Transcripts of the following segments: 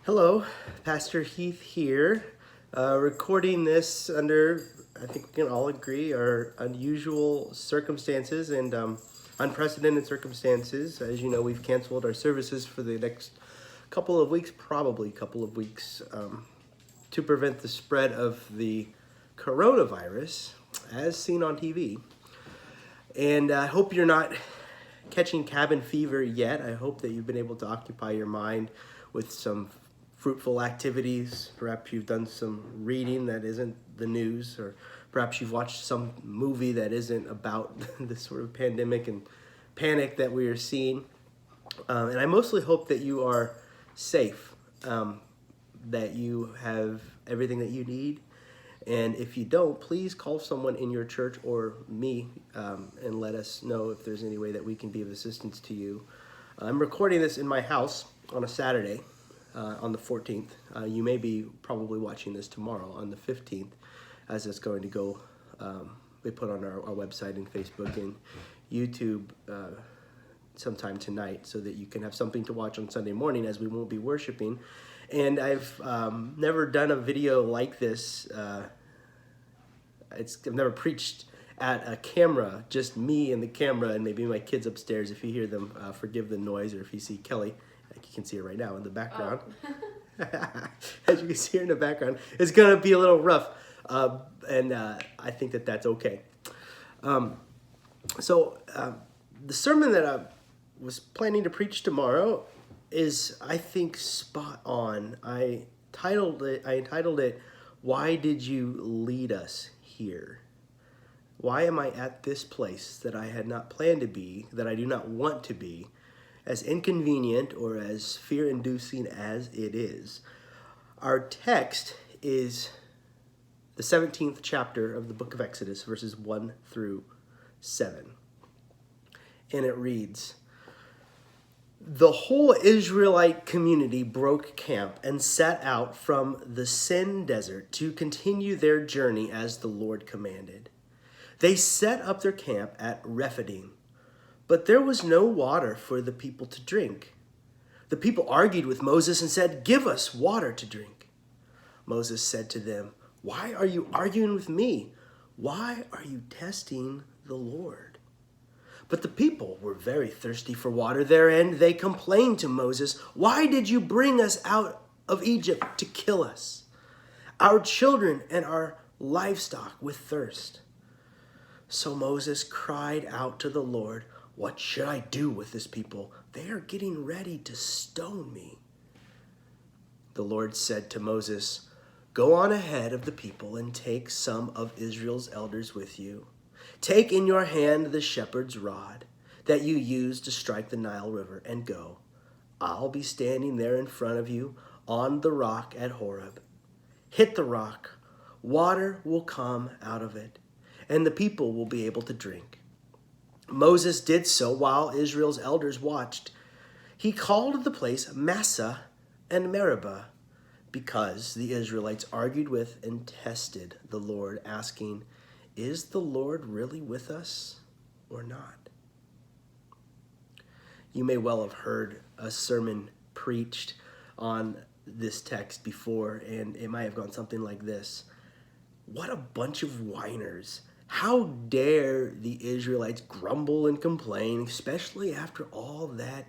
Hello, Pastor Heath here, recording this under, I think we can all agree, are unusual circumstances and unprecedented circumstances. As you know, we've canceled our services for the next couple of weeks, probably couple of weeks, to prevent the spread of the coronavirus as seen on TV. And I hope you're not catching cabin fever yet. I hope that you've been able to occupy your mind with some fruitful activities. Perhaps you've done some reading that isn't the news, or perhaps you've watched some movie that isn't about this sort of pandemic and panic that we are seeing. And I mostly hope that you are safe, that you have everything that you need. And if you don't, please call someone in your church or me and let us know if there's any way that we can be of assistance to you. I'm recording this in my house on a Saturday, on the 14th. You may be probably watching this tomorrow on the 15th, as it's going to go. We put on our website and Facebook and YouTube sometime tonight, so that you can have something to watch on Sunday morning, as we won't be worshiping. And I've never done a video like this. I've never preached at a camera, just me and the camera, and maybe my kids upstairs. If you hear them, forgive the noise, or if you see Kelly, like you can see her right now in the background. Oh. As you can see her in the background, it's gonna be a little rough, and I think that that's okay. So the sermon that I was planning to preach tomorrow is, I think, spot on. I entitled it, "Why Did You Lead Us Here?" Why am I at this place that I had not planned to be, that I do not want to be, as inconvenient or as fear-inducing as it is? Our text is the 17th chapter of the book of Exodus, verses 1 through 7. And it reads, "The whole Israelite community broke camp and set out from the Sin desert to continue their journey as the Lord commanded. They set up their camp at Rephidim, but there was no water for the people to drink. The people argued with Moses and said, 'Give us water to drink.' Moses said to them, 'Why are you arguing with me? Why are you testing the Lord?' But the people were very thirsty for water there, and they complained to Moses, 'Why did you bring us out of Egypt to kill us, our children and our livestock, with thirst?' So Moses cried out to the Lord, 'What should I do with this people? They are getting ready to stone me.' The Lord said to Moses, 'Go on ahead of the people and take some of Israel's elders with you. Take in your hand the shepherd's rod that you used to strike the Nile River, and go. I'll be standing there in front of you on the rock at Horeb. Hit the rock, water will come out of it, and the people will be able to drink.' Moses did so while Israel's elders watched. He called the place Massah and Meribah, because the Israelites argued with and tested the Lord, asking, 'Is the Lord really with us or not?'" You may well have heard a sermon preached on this text before, and it might have gone something like this: "What a bunch of whiners. How dare the Israelites grumble and complain, especially after all that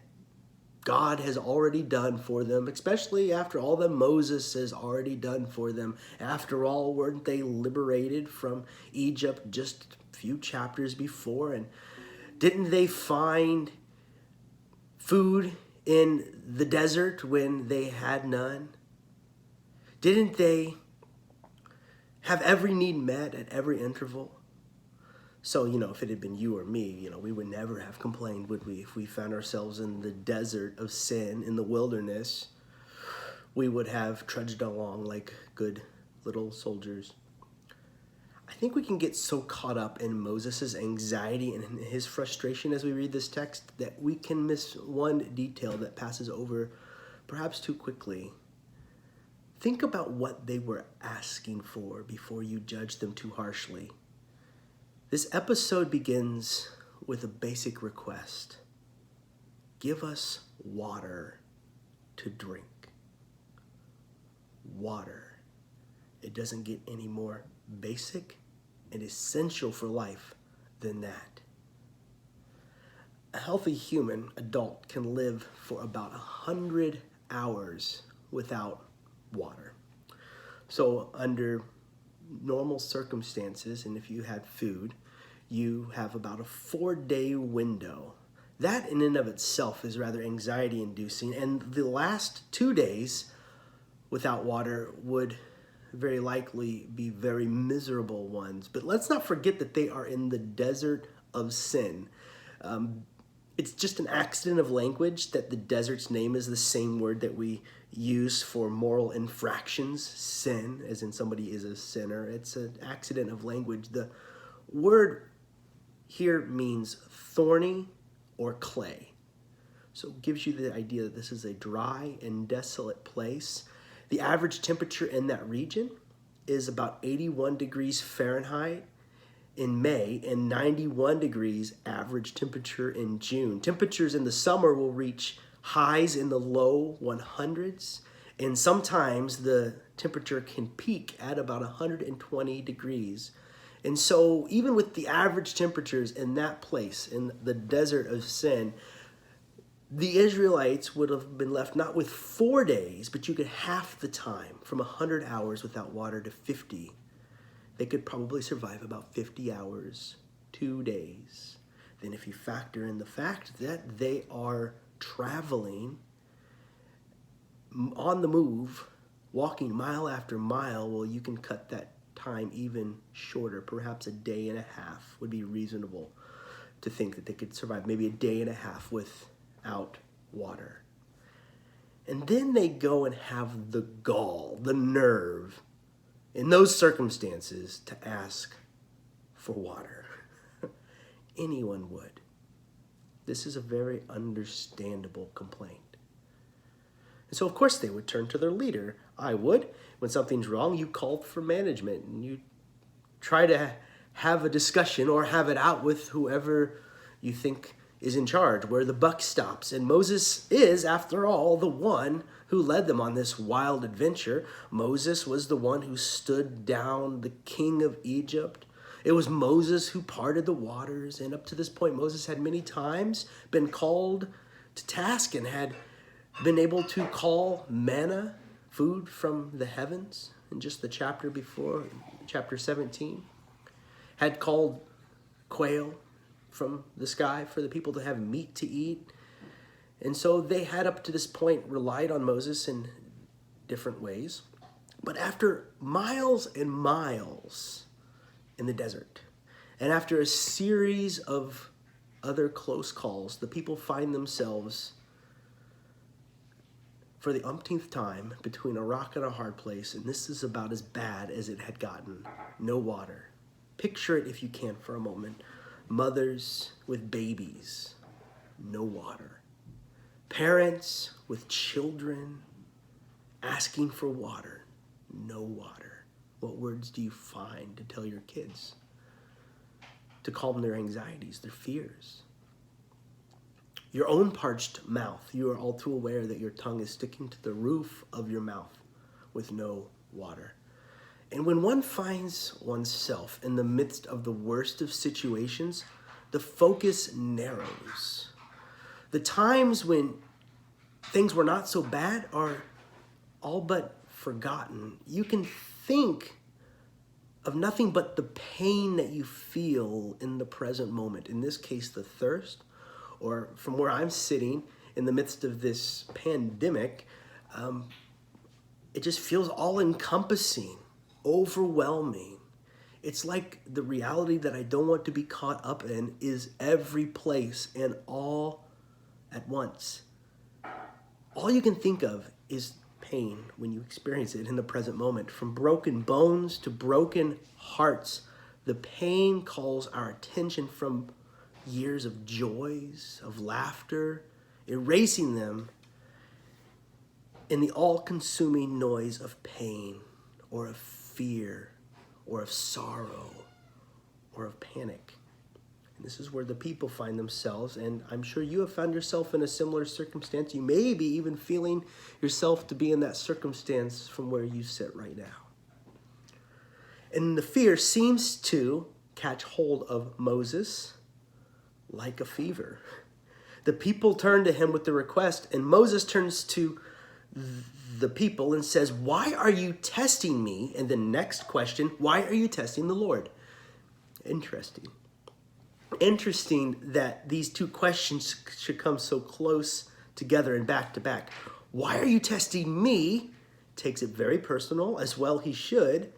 God has already done for them, especially after all that Moses has already done for them. After all, weren't they liberated from Egypt just a few chapters before? And didn't they find food in the desert when they had none? Didn't they have every need met at every interval?" So, if it had been you or me, we would never have complained, would we? If we found ourselves in the desert of sin, in the wilderness, we would have trudged along like good little soldiers. I think we can get so caught up in Moses' anxiety and his frustration as we read this text that we can miss one detail that passes over perhaps too quickly. Think about what they were asking for before you judge them too harshly. This episode begins with a basic request: give us water to drink. water. It doesn't get any more basic and essential for life than that. A healthy human adult can live for about 100 hours without water. So under normal circumstances, and if you had food, you have about a 4-day window. That in and of itself is rather anxiety inducing, and the last 2 days without water would very likely be very miserable ones. But let's not forget that they are in the desert of sin. It's just an accident of language that the desert's name is the same word that we use for moral infractions, sin, as in somebody is a sinner. It's an accident of language. The word here means thorny or clay. So it gives you the idea that this is a dry and desolate place. The average temperature in that region is about 81 degrees Fahrenheit in May and 91 degrees average temperature in June. Temperatures in the summer will reach highs in the low 100s, and sometimes the temperature can peak at about 120 degrees. And so even with the average temperatures in that place, in the desert of sin, the Israelites would have been left not with 4 days, but you could half the time, from 100 hours without water to 50. They could probably survive about 50 hours, 2 days. Then if you factor in the fact that they are traveling on the move, walking mile after mile, well, you can cut that time even shorter. Perhaps a day and a half would be reasonable to think that they could survive, maybe a day and a half without water. And then they go and have the gall, the nerve, in those circumstances to ask for water. Anyone would. This is a very understandable complaint. And so, of course, they would turn to their leader. I would. When something's wrong, you call for management and you try to have a discussion or have it out with whoever you think is in charge, where the buck stops. And Moses is, after all, the one who led them on this wild adventure. Moses was the one who stood down the king of Egypt. It was Moses who parted the waters. And up to this point, Moses had many times been called to task and had been able to call manna, food from the heavens, in just the chapter before, chapter 17. Had called quail from the sky for the people to have meat to eat. And so they had up to this point relied on Moses in different ways. But after miles and miles in the desert, and after a series of other close calls, the people find themselves for the umpteenth time between a rock and a hard place, and this is about as bad as it had gotten. No water. Picture it if you can for a moment. Mothers with babies, no water. Parents with children asking for water, no water. What words do you find to tell your kids? To calm their anxieties, their fears. Your own parched mouth, you are all too aware that your tongue is sticking to the roof of your mouth with no water. And when one finds oneself in the midst of the worst of situations, the focus narrows. The times when things were not so bad are all but forgotten. You can think of nothing but the pain that you feel in the present moment. In this case, the thirst, or from where I'm sitting in the midst of this pandemic, it just feels all-encompassing, overwhelming. It's like the reality that I don't want to be caught up in is every place and all at once. All you can think of is pain when you experience it in the present moment. From broken bones to broken hearts, the pain calls our attention from years of joys, of laughter, erasing them in the all-consuming noise of pain or of fear or of sorrow or of panic. And this is where the people find themselves, and I'm sure you have found yourself in a similar circumstance. You may be even feeling yourself to be in that circumstance from where you sit right now. And the fear seems to catch hold of Moses like a fever. The people turn to him with the request, and Moses turns to the people and says, "Why are you testing me?" And the next question, "Why are you testing the Lord?" Interesting. Interesting that these two questions should come so close together and back to back. Why are you testing me? Takes it very personal, as well he should.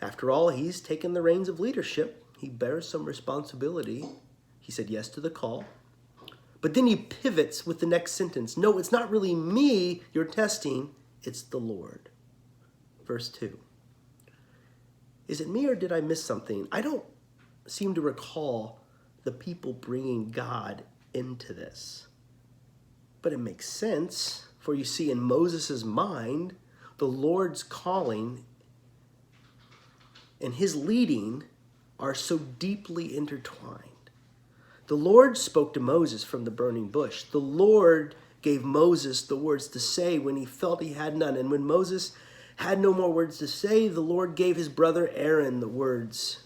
After all, he's taken the reins of leadership. He bears some responsibility. He said yes to the call. But then he pivots with the next sentence. No, it's not really me you're testing, it's the Lord. Verse 2. Is it me or did I miss something? I don't seem to recall the people bringing God into this. But it makes sense, for you see, in Moses' mind, the Lord's calling and his leading are so deeply intertwined. The Lord spoke to Moses from the burning bush. The Lord gave Moses the words to say when he felt he had none. And when Moses had no more words to say, the Lord gave his brother Aaron the words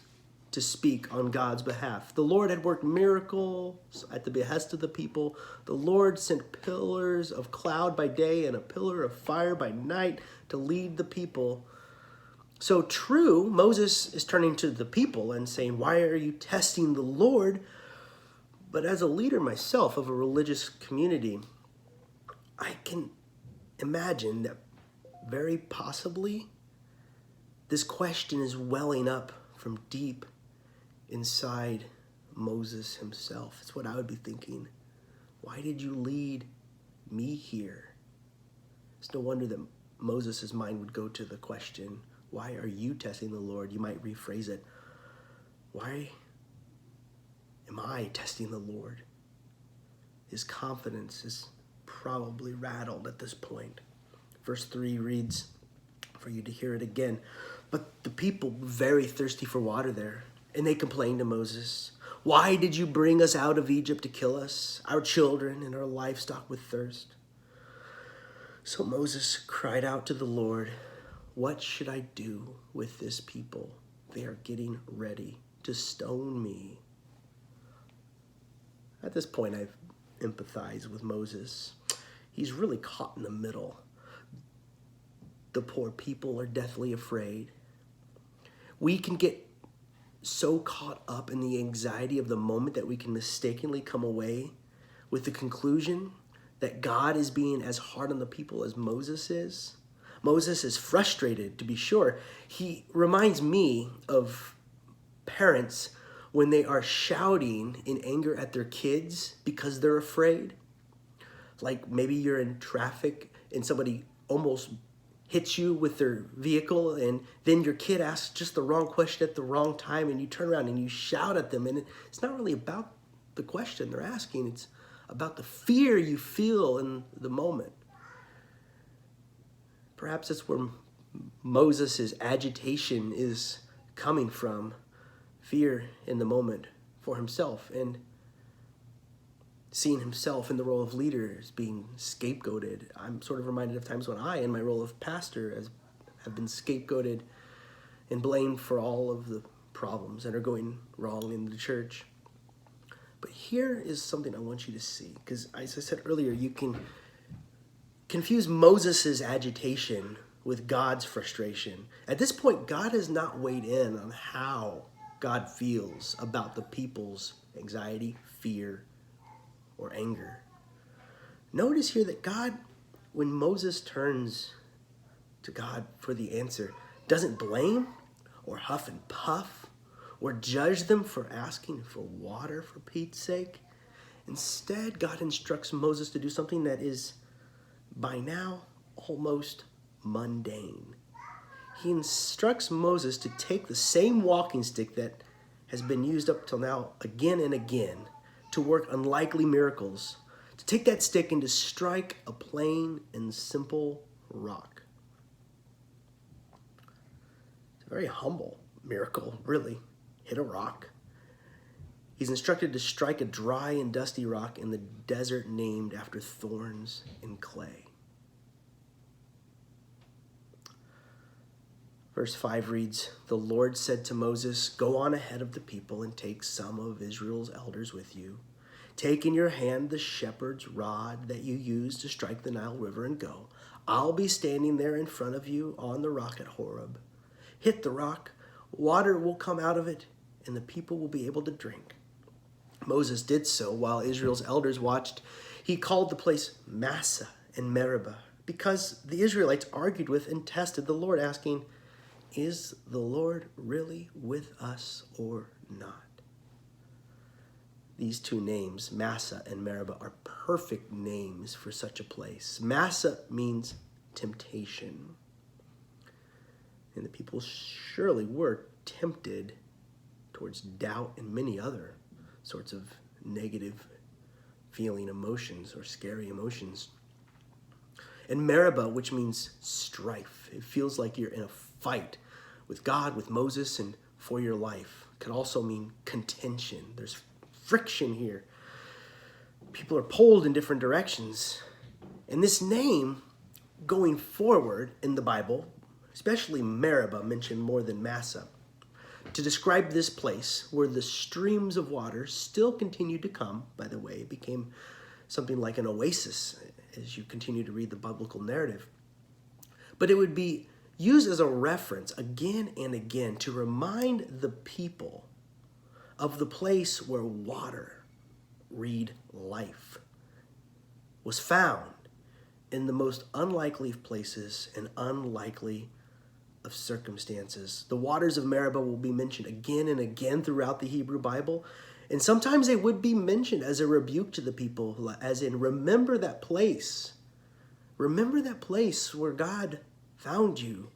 to speak on God's behalf. The Lord had worked miracles at the behest of the people. The Lord sent pillars of cloud by day and a pillar of fire by night to lead the people. So true, Moses is turning to the people and saying, "Why are you testing the Lord?" But as a leader myself of a religious community, I can imagine that very possibly this question is welling up from deep inside Moses himself. It's what I would be thinking. Why did you lead me here? It's no wonder that Moses' mind would go to the question, why are you testing the Lord? You might rephrase it. Why am I testing the Lord? His confidence is probably rattled at this point. Verse 3 reads, for you to hear it again, but the people were very thirsty for water there, and they complained to Moses, "Why did you bring us out of Egypt to kill us, our children and our livestock with thirst?" So Moses cried out to the Lord, "What should I do with this people? They are getting ready to stone me." At this point, I empathize with Moses. He's really caught in the middle. The poor people are deathly afraid. We can get so caught up in the anxiety of the moment that we can mistakenly come away with the conclusion that God is being as hard on the people as Moses is. Moses is frustrated, to be sure. He reminds me of parents when they are shouting in anger at their kids because they're afraid. Like maybe you're in traffic and somebody almost hits you with their vehicle, and then your kid asks just the wrong question at the wrong time, and you turn around and you shout at them, and it's not really about the question they're asking, it's about the fear you feel in the moment. Perhaps that's where Moses' agitation is coming from, fear in the moment for himself, and seeing himself in the role of leader as being scapegoated. I'm sort of reminded of times when I, in my role of pastor, have been scapegoated and blamed for all of the problems that are going wrong in the church. But here is something I want you to see, because as I said earlier, you can confuse Moses' agitation with God's frustration. At this point, God has not weighed in on how God feels about the people's anxiety, fear, or anger. Notice here that God, when Moses turns to God for the answer, doesn't blame or huff and puff or judge them for asking for water for Pete's sake. Instead, God instructs Moses to do something that is by now almost mundane. He instructs Moses to take the same walking stick that has been used up till now again and again to work unlikely miracles, to take that stick and to strike a plain and simple rock. It's a very humble miracle, really. Hit a rock. He's instructed to strike a dry and dusty rock in the desert named after thorns and clay. Verse 5 reads, "The Lord said to Moses, 'Go on ahead of the people and take some of Israel's elders with you. Take in your hand the shepherd's rod that you used to strike the Nile River and go. I'll be standing there in front of you on the rock at Horeb. Hit the rock, water will come out of it, and the people will be able to drink.' Moses did so while Israel's elders watched. He called the place Massah and Meribah because the Israelites argued with and tested the Lord, asking, 'Is the Lord really with us or not?'" These two names, Massah and Meribah, are perfect names for such a place. Massah means temptation. And the people surely were tempted towards doubt and many other sorts of negative feeling emotions or scary emotions. And Meribah, which means strife. It feels like you're in a fight with God, with Moses, and for your life. It can also mean contention. There's friction here. People are pulled in different directions. And this name, going forward in the Bible, especially Meribah, mentioned more than Massah, to describe this place where the streams of water still continued to come. By the way, it became something like an oasis as you continue to read the biblical narrative. But it would be used as a reference again and again to remind the people of the place where water, read life, was found in the most unlikely of places and unlikely of circumstances. The waters of Meribah will be mentioned again and again throughout the Hebrew Bible. And sometimes they would be mentioned as a rebuke to the people, as in, remember that place. Remember that place where God found you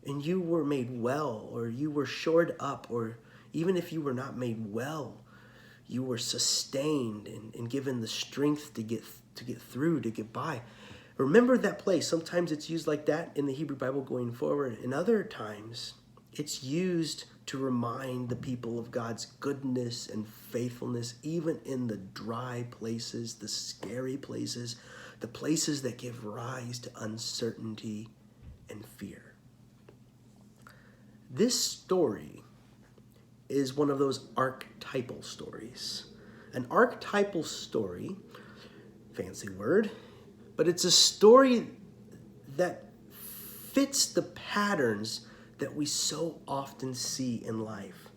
and you were made well, or you were shored up, or even if you were not made well, you were sustained and given the strength to get through, to get by. Remember that place. Sometimes it's used like that in the Hebrew Bible going forward. And other times it's used to remind the people of God's goodness and faithfulness, even in the dry places, the scary places, the places that give rise to uncertainty and fear. This story is one of those archetypal stories. An archetypal story, fancy word, but it's a story that fits the patterns that we so often see in life.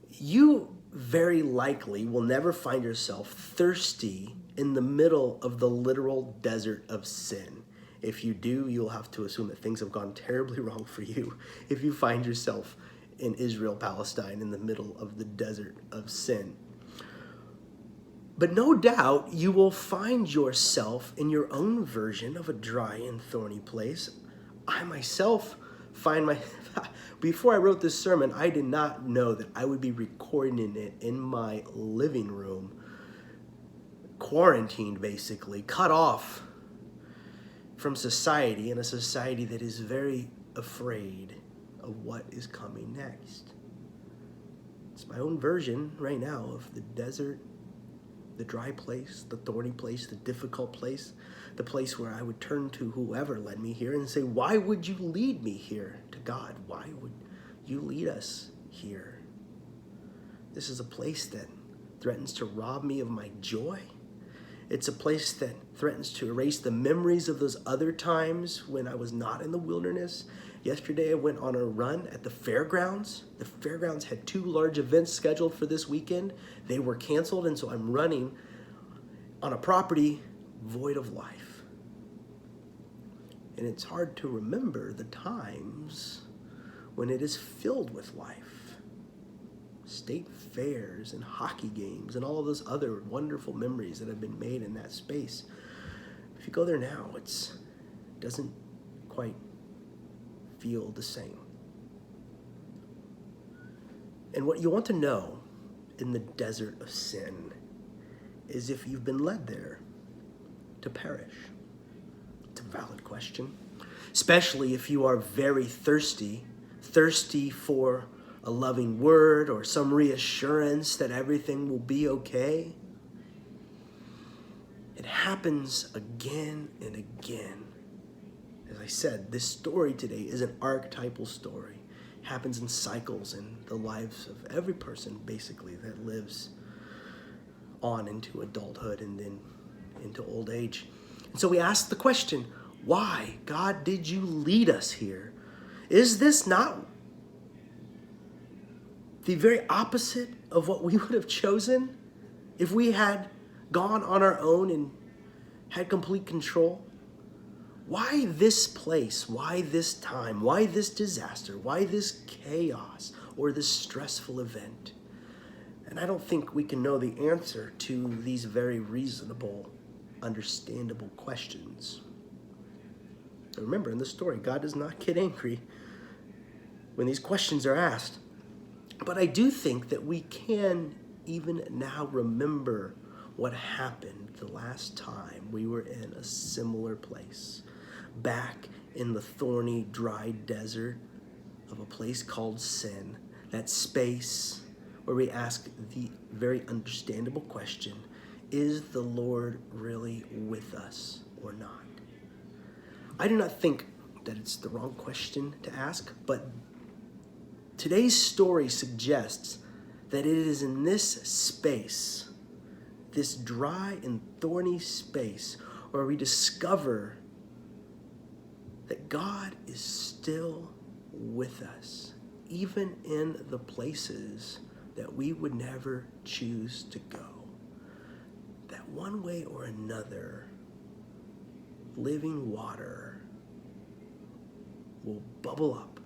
You very likely will never find yourself thirsty in the middle of the literal desert of sin. If you do, you'll have to assume that things have gone terribly wrong for you if you find yourself in Israel, Palestine, in the middle of the desert of sin. But no doubt you will find yourself in your own version of a dry and thorny place. I myself find before I wrote this sermon, I did not know that I would be recording it in my living room, quarantined basically, cut off from society, in a society that is very afraid of what is coming next. It's my own version right now of the desert, the dry place, the thorny place, the difficult place, the place where I would turn to whoever led me here and say, why would you lead me here? To God, why would you lead us here? This is a place that threatens to rob me of my joy. It's a place that threatens to erase the memories of those other times when I was not in the wilderness. Yesterday, I went on a run at the fairgrounds. The fairgrounds had 2 large events scheduled for this weekend. They were canceled, and so I'm running on a property void of life. And it's hard to remember the times when it is filled with life. State fairs and hockey games and all of those other wonderful memories that have been made in that space. If you go there now, it doesn't quite feel the same. And what you want to know in the desert of sin is if you've been led there to perish. It's a valid question, especially if you are very thirsty for a loving word or some reassurance that everything will be okay. It happens again and again. As I said, this story today is an archetypal story. It happens in cycles in the lives of every person, basically, that lives on into adulthood and then into old age. And so we ask the question, why, God, did you lead us here? Is this not the very opposite of what we would have chosen if we had gone on our own and had complete control? Why this place? Why this time? Why this disaster? Why this chaos or this stressful event? And I don't think we can know the answer to these very reasonable, understandable questions. And remember, in the story, God does not get angry when these questions are asked. But I do think that we can even now remember what happened the last time we were in a similar place, back in the thorny, dry desert of a place called sin, that space where we ask the very understandable question, is the Lord really with us or not? I do not think that it's the wrong question to ask, but today's story suggests that it is in this space, this dry and thorny space, where we discover that God is still with us, even in the places that we would never choose to go. That one way or another, living water will bubble up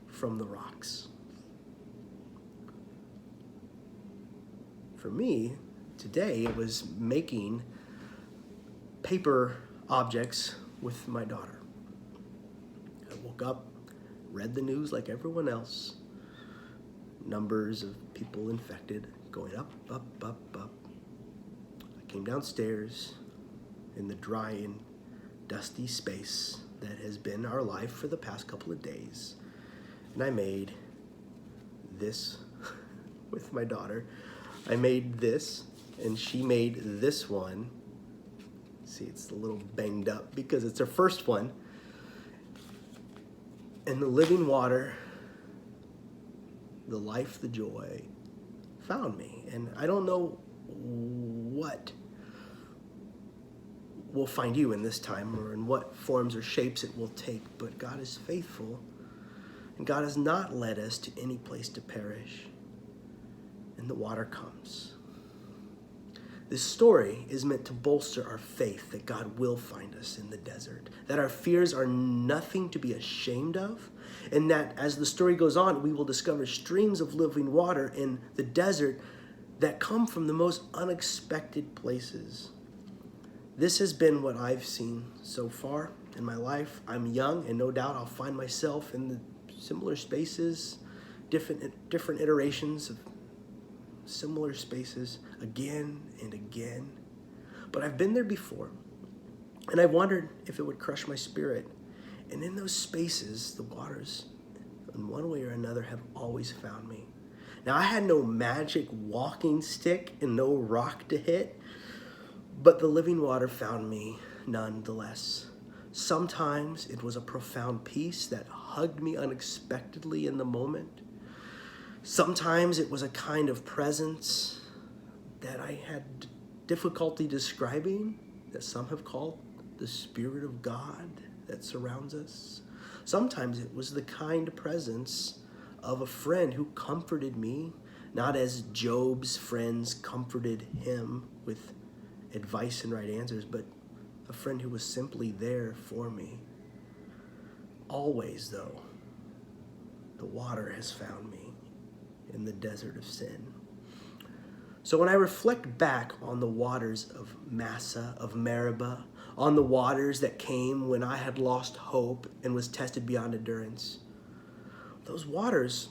from the rocks. For me, today it was making paper objects with my daughter. I woke up, read the news like everyone else. Numbers of people infected going up, up, up, up. I came downstairs in the dry and dusty space that has been our life for the past couple of days. And I made this with my daughter. I made this, and she made this one. See, it's a little banged up because it's her first one. And the living water, the life, the joy, found me. And I don't know what will find you in this time or in what forms or shapes it will take, but God is faithful, and God has not led us to any place to perish. And the water comes. This story is meant to bolster our faith that God will find us in the desert, that our fears are nothing to be ashamed of, and that as the story goes on, we will discover streams of living water in the desert that come from the most unexpected places. This has been what I've seen so far in my life. I'm young, and no doubt I'll find myself in the similar spaces, different iterations of similar spaces again and again. But I've been there before, and I wondered if it would crush my spirit. And in those spaces, the waters, in one way or another, have always found me. Now, I had no magic walking stick and no rock to hit, but the living water found me nonetheless. Sometimes it was a profound peace that hugged me unexpectedly in the moment. Sometimes it was a kind of presence that I had difficulty describing, that some have called the Spirit of God that surrounds us. Sometimes it was the kind presence of a friend who comforted me, not as Job's friends comforted him with advice and right answers, but a friend who was simply there for me. Always, though, the water has found me in the desert of sin. So when I reflect back on the waters of Massa, of Meribah, on the waters that came when I had lost hope and was tested beyond endurance, those waters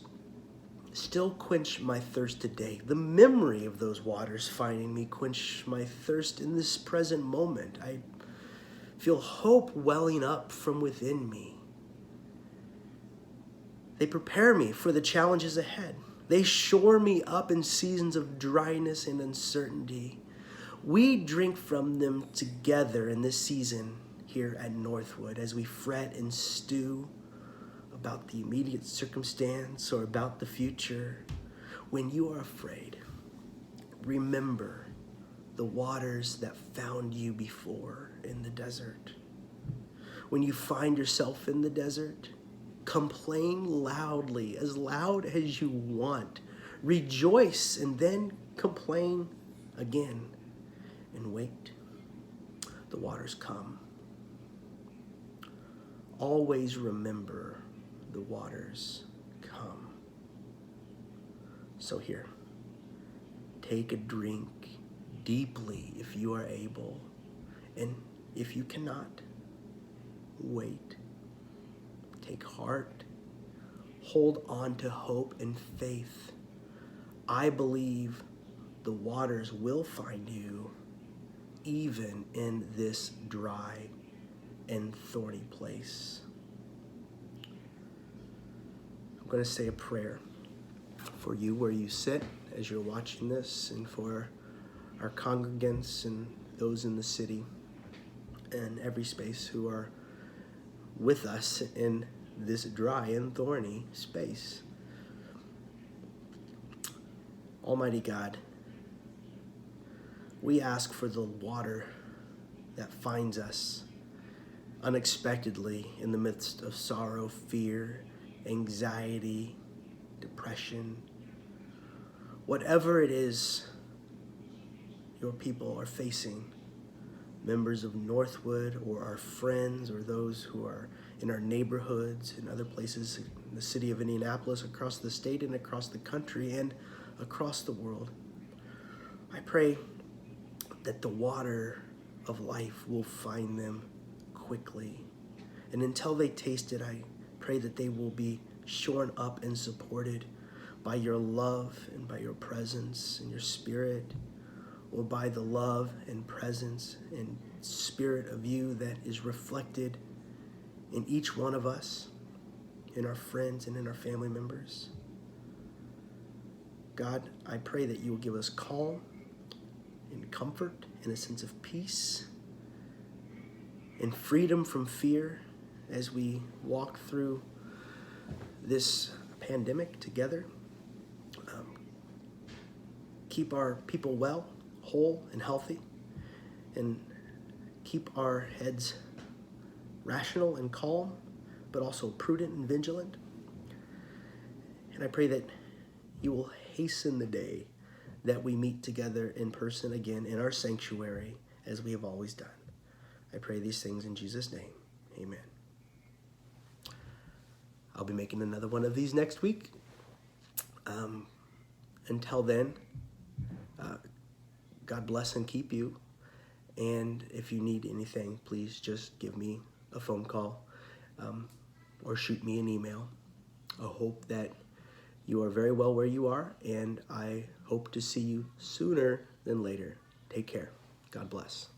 still quench my thirst today. The memory of those waters finding me quench my thirst in this present moment. I feel hope welling up from within me. They prepare me for the challenges ahead. They shore me up in seasons of dryness and uncertainty. We drink from them together in this season here at Northwood as we fret and stew about the immediate circumstance or about the future. When you are afraid, remember the waters that found you before in the desert. When you find yourself in the desert, complain loudly, as loud as you want. Rejoice and then complain again and wait. The waters come. Always remember the waters come. So here, take a drink deeply if you are able, and if you cannot, wait. Take heart. Hold on to hope and faith. I believe the waters will find you even in this dry and thorny place. I'm going to say a prayer for you where you sit as you're watching this, and for our congregants and those in the city and every space who are with us in this dry and thorny space. Almighty God, we ask for the water that finds us unexpectedly in the midst of sorrow, fear, anxiety, depression. Whatever it is your people are facing, members of Northwood or our friends or those who are in our neighborhoods and other places in the city of Indianapolis, across the state and across the country and across the world. I pray that the water of life will find them quickly. And until they taste it, I pray that they will be shorn up and supported by your love and by your presence and your spirit, or by the love and presence and spirit of you that is reflected in each one of us, in our friends and in our family members. God, I pray that you will give us calm and comfort and a sense of peace and freedom from fear as we walk through this pandemic together. Keep our people well, whole, and healthy, and keep our heads rational and calm, but also prudent and vigilant. And I pray that you will hasten the day that we meet together in person again in our sanctuary as we have always done. I pray these things in Jesus' name. Amen. I'll be making another one of these next week. Until then, God bless and keep you. And if you need anything, please just give me a phone call or shoot me an email. I hope that you are very well where you are, and I hope to see you sooner than later. Take care. God bless.